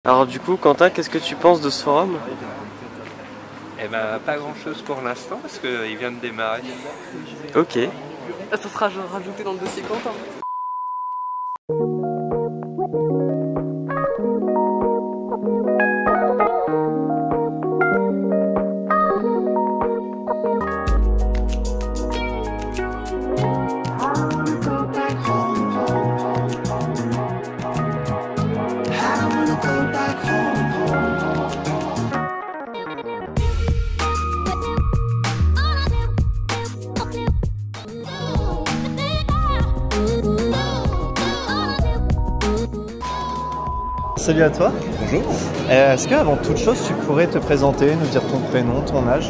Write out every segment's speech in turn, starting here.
Alors du coup, Quentin, qu'est-ce que tu penses de ce forum? Eh ben, pas grand chose pour l'instant parce qu'il vient de démarrer. Ok. Ça sera rajouté dans le dossier Quentin. Salut à toi. Bonjour. Est-ce qu'avant toute chose, tu pourrais te présenter, nous dire ton prénom, ton âge?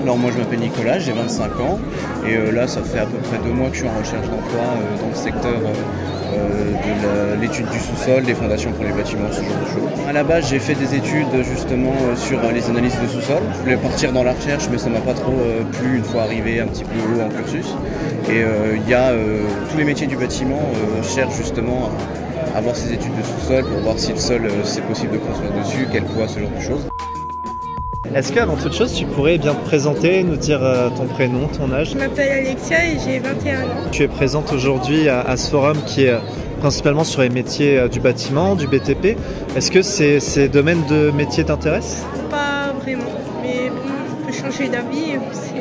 Alors moi je m'appelle Nicolas, j'ai 25 ans et là ça fait à peu près 2 mois que je suis en recherche d'emploi dans le secteur de l'étude du sous-sol, des fondations pour les bâtiments, ce genre de choses. À la base j'ai fait des études justement sur les analyses de sous-sol. Je voulais partir dans la recherche mais ça m'a pas trop plu une fois arrivé un petit peu haut en cursus. Et tous les métiers du bâtiment cherchent justement à avoir ces études de sous-sol pour voir si le sol c'est possible de construire dessus, quel poids, ce genre de choses. Est-ce qu'avant toute chose, tu pourrais bien te présenter, nous dire ton prénom, ton âge? Je m'appelle Alexia et j'ai 21 ans. Tu es présente aujourd'hui à ce forum qui est principalement sur les métiers du bâtiment, du BTP. Est-ce que ces domaines de métiers t'intéressent? Pas vraiment, mais bon, on peut changer d'avis aussi.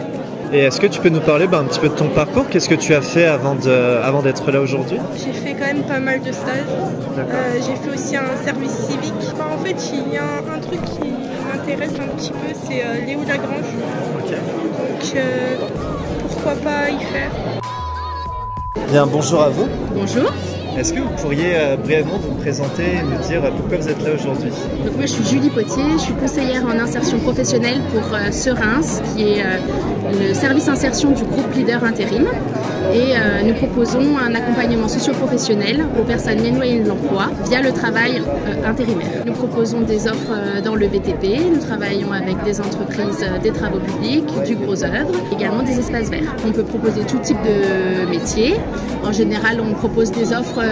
Et est-ce que tu peux nous parler un petit peu de ton parcours? Qu'est-ce que tu as fait avant d'être là aujourd'hui? J'ai fait quand même pas mal de stages. J'ai fait aussi un service civique. En fait, il y a un truc qui m'intéresse un petit peu, c'est Léo Lagrange. Ok. Donc pourquoi pas y faire? Bien, bonjour à vous. Bonjour. Est-ce que vous pourriez brièvement vous présenter et nous dire pourquoi vous êtes là aujourd'hui? Donc moi je suis Julie Potier, je suis conseillère en insertion professionnelle pour Serins, qui est le service insertion du groupe Leader Intérim. Et nous proposons un accompagnement socio-professionnel aux personnes éloignées de l'emploi via le travail intérimaire. Nous proposons des offres dans le BTP, nous travaillons avec des entreprises des travaux publics, du gros œuvre, également des espaces verts. On peut proposer tout type de métiers. En général, on propose des offres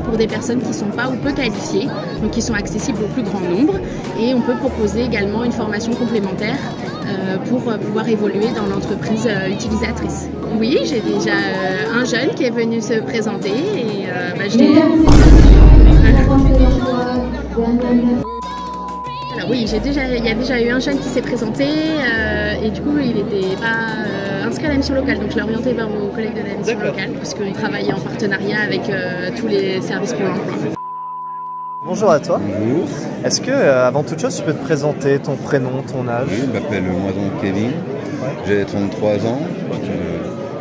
pour des personnes qui ne sont pas ou peu qualifiées, donc qui sont accessibles au plus grand nombre. Et on peut proposer également une formation complémentaire pour pouvoir évoluer dans l'entreprise utilisatrice. Oui, j'ai déjà un jeune qui est venu se présenter et je l'ai... Alors oui, il y a déjà eu un jeune qui s'est présenté et du coup il n'était pas inscrit à la mission locale, donc je l'ai orienté vers vos collègues de la mission locale parce qu'on travaillait en partenariat avec tous les services pour l'emploi. Bonjour à toi. Bonjour. Est-ce que, avant toute chose, tu peux te présenter ton prénom, ton âge? Oui, je m'appelle donc Kevin, j'ai 33 ans,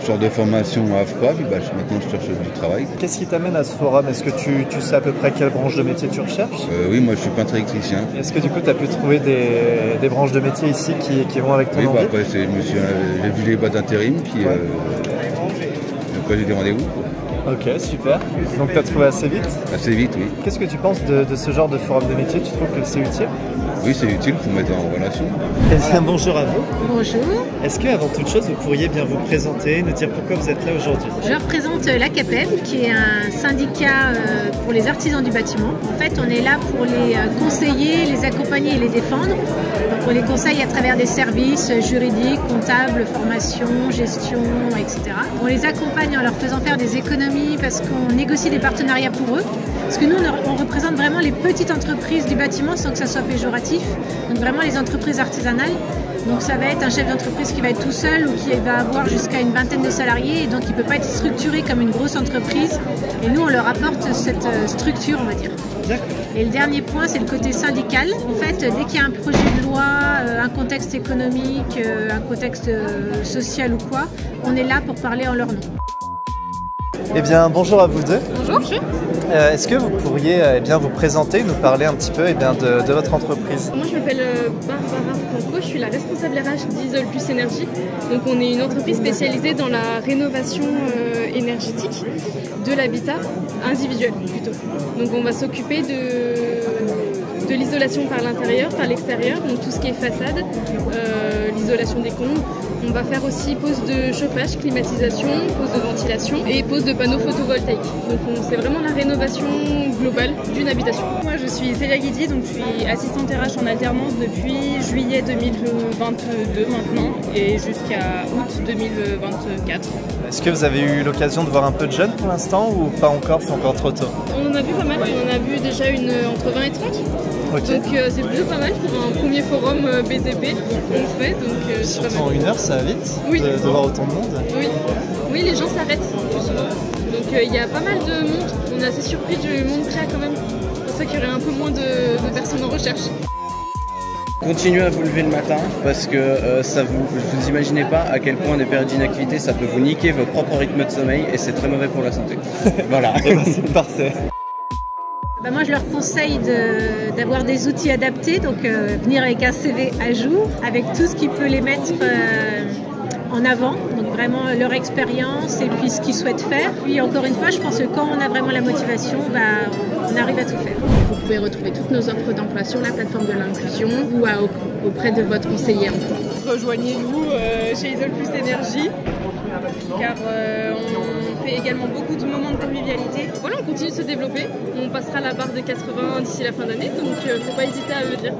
je sors de formation à AFPA, puis maintenant je cherche du travail. Qu'est-ce qui t'amène à ce forum? Est-ce que tu sais à peu près quelle branche de métier tu recherches? Oui, moi je suis peintre électricien. Est-ce que du coup tu as pu trouver des branches de métier ici qui vont avec ton envie? Après j'ai vu les boîtes d'intérim, puis après j'ai des rendez-vous. Ok, super. Donc tu as trouvé assez vite? Assez vite, oui. Qu'est-ce que tu penses de ce genre de forum de métier? Tu trouves que c'est utile? Oui, c'est utile pour mettre en relation. Eh bien, bonjour à vous. Bonjour. Est-ce que, avant toute chose, vous pourriez bien vous présenter, nous dire pourquoi vous êtes là aujourd'hui? Je représente l'ACAPEB, qui est un syndicat pour les artisans du bâtiment. En fait, on est là pour les conseiller, les accompagner et les défendre. Donc, on les conseille à travers des services juridiques, comptables, formation, gestion, etc. On les accompagne en leur faisant faire des économies parce qu'on négocie des partenariats pour eux. Parce que nous, on représente vraiment les petites entreprises du bâtiment sans que ça soit péjoratif. Donc vraiment les entreprises artisanales. Donc ça va être un chef d'entreprise qui va être tout seul ou qui va avoir jusqu'à une vingtaine de salariés et donc il ne peut pas être structuré comme une grosse entreprise. Et nous, on leur apporte cette structure, on va dire. Et le dernier point, c'est le côté syndical. En fait, dès qu'il y a un projet de loi, un contexte économique, un contexte social ou quoi, on est là pour parler en leur nom. Eh bien, bonjour à vous deux. Bonjour. Est-ce que vous pourriez bien vous présenter, nous parler un petit peu de votre entreprise? Moi je m'appelle Barbara Franco, je suis la responsable RH d'Isol Plus Énergie. Donc on est une entreprise spécialisée dans la rénovation énergétique de l'habitat individuel plutôt. Donc on va s'occuper de l'isolation par l'intérieur, par l'extérieur, donc tout ce qui est façade, l'isolation des combles. On va faire aussi pose de chauffage, climatisation, pose de ventilation et pose de panneaux photovoltaïques. Donc c'est vraiment la rénovation globale d'une habitation. Moi je suis Célia Guidi, donc je suis assistante RH en alternance depuis juillet 2022 maintenant et jusqu'à août 2024. Est-ce que vous avez eu l'occasion de voir un peu de jeunes pour l'instant ou pas encore, c'est encore trop tôt? On en a vu pas mal, on en a vu déjà entre 20 et 30. Okay. Donc c'est plutôt pas mal pour un premier forum BTP qu'on fait. Donc, surtout en 1 heure, ça va vite oui. de voir autant de monde. Oui, les gens s'arrêtent plus souvent. Donc il y a pas mal de monde. On est assez surpris du monde qu'il y a quand même. C'est pour ça qu'il y aurait un peu moins de personnes en recherche. Continuez à vous lever le matin parce que vous imaginez pas à quel point des périodes d'inactivité ça peut vous niquer votre propre rythme de sommeil et c'est très mauvais pour la santé. Voilà. C'est parfait. Bah moi je leur conseille d'avoir des outils adaptés, donc venir avec un CV à jour, avec tout ce qui peut les mettre en avant, donc vraiment leur expérience et puis ce qu'ils souhaitent faire. Puis encore une fois, je pense que quand on a vraiment la motivation, on arrive à tout faire. Vous pouvez retrouver toutes nos offres d'emploi sur la plateforme de l'inclusion ou auprès de votre conseiller emploi. Rejoignez-nous chez Isole Plus Énergie, car on fait également beaucoup de moments de convivialité. Voilà, on continue de se développer. On passera la barre des 80 d'ici la fin d'année, donc faut pas hésiter à venir.